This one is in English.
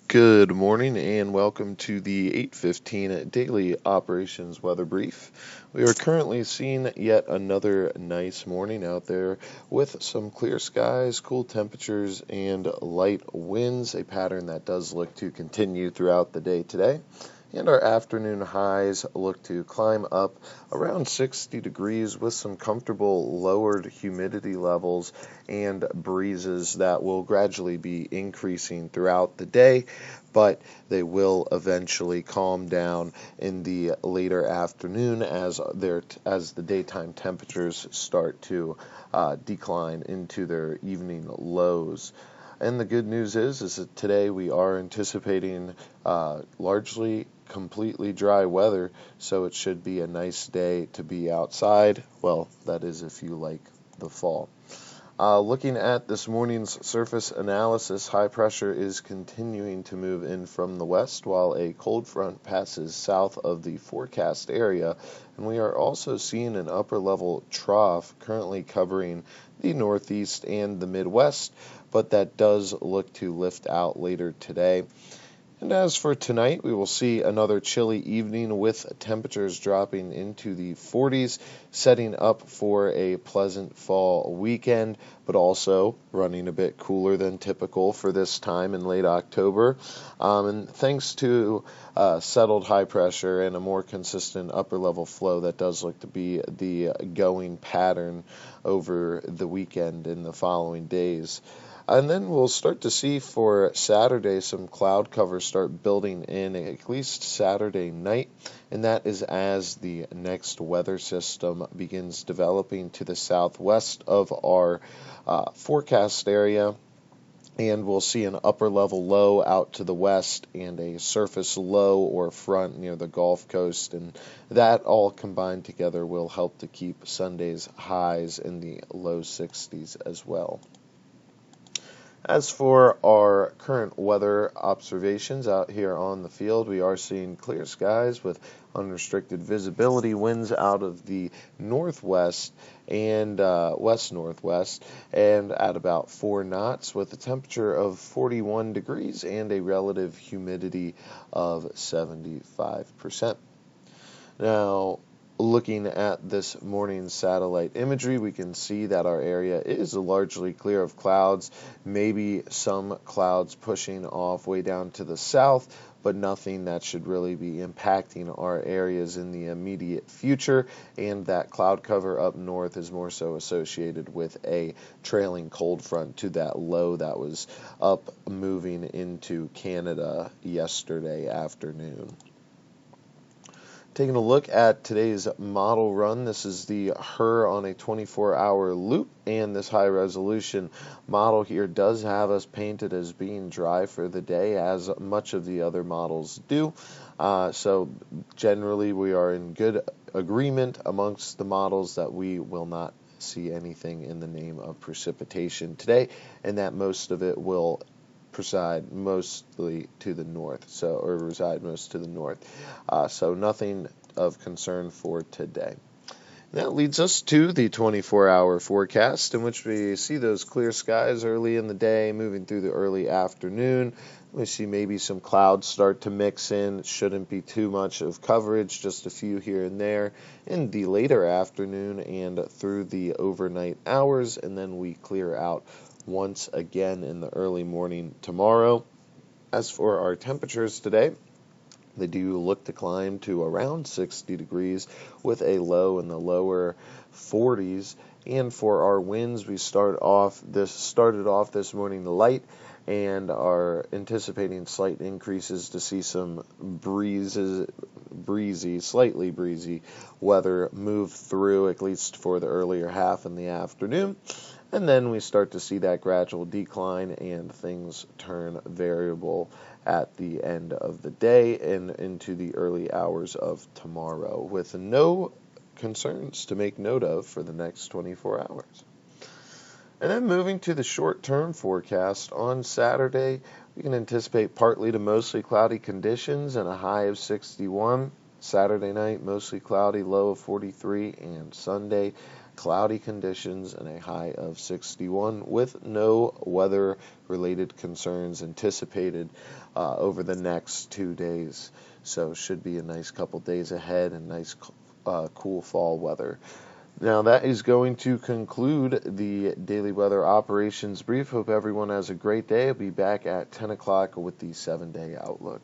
Good morning and welcome to the 8:15 daily operations weather brief. We are currently seeing yet another nice morning out there with some clear skies, cool temperatures, and light winds, a pattern that does look to continue throughout the day today. And our afternoon highs look to climb up around 60 degrees with some comfortable lowered humidity levels and breezes that will gradually be increasing throughout the day, but they will eventually calm down in the later afternoon as the daytime temperatures start to decline into their evening lows. And the good news is that today we are anticipating largely completely dry weather, so it should be a nice day to be outside. Well, that is if you like the fall. Looking at this morning's surface analysis, high pressure is continuing to move in from the west while a cold front passes south of the forecast area, and we are also seeing an upper level trough currently covering the northeast and the Midwest, but that does look to lift out later today. And as for tonight, we will see another chilly evening with temperatures dropping into the 40s, setting up for a pleasant fall weekend, but also running a bit cooler than typical for this time in late October. And thanks to settled high pressure and a more consistent upper level flow, that does look to be the going pattern over the weekend and the following days. And then we'll start to see for Saturday some cloud cover start building in at least Saturday night, and that is as the next weather system begins developing to the southwest of our forecast area. And we'll see an upper level low out to the west and a surface low or front near the Gulf Coast. And that all combined together will help to keep Sunday's highs in the low 60s as well. As for our current weather observations out here on the field, we are seeing clear skies with unrestricted visibility, winds out of the northwest and west-northwest, and at about 4 knots, with a temperature of 41 degrees and a relative humidity of 75%. Now, looking at this morning's satellite imagery, we can see that our area is largely clear of clouds, maybe some clouds pushing off way down to the south, but nothing that should really be impacting our areas in the immediate future, and that cloud cover up north is more so associated with a trailing cold front to that low that was up moving into Canada yesterday afternoon. Taking a look at today's model run, this is the HER on a 24-hour loop, and this high-resolution model here does have us painted as being dry for the day, as much of the other models do. So generally, we are in good agreement amongst the models that we will not see anything in the name of precipitation today, and that most of it will reside mostly to the north, so nothing of concern for today. That leads us to the 24-hour forecast, in which we see those clear skies early in the day, moving through the early afternoon. We see maybe some clouds start to mix in. It shouldn't be too much of coverage, just a few here and there in the later afternoon and through the overnight hours, and then we clear out once again in the early morning tomorrow. As for our temperatures today, they do look to climb to around 60 degrees with a low in the lower 40s. And for our winds, we started off this morning light and are anticipating slight increases to see some slightly breezy weather move through, at least for the earlier half in the afternoon. And then we start to see that gradual decline and things turn variable at the end of the day and into the early hours of tomorrow, with no concerns to make note of for the next 24 hours. And then moving to the short-term forecast, on Saturday, we can anticipate partly to mostly cloudy conditions and a high of 61. Saturday night, mostly cloudy, low of 43, and Sunday, cloudy conditions and a high of 61 with no weather-related concerns anticipated over the next 2 days. So should be a nice couple days ahead and nice cool fall weather. Now that is going to conclude the daily weather operations brief. Hope everyone has a great day. I'll be back at 10 o'clock with the 7-day outlook.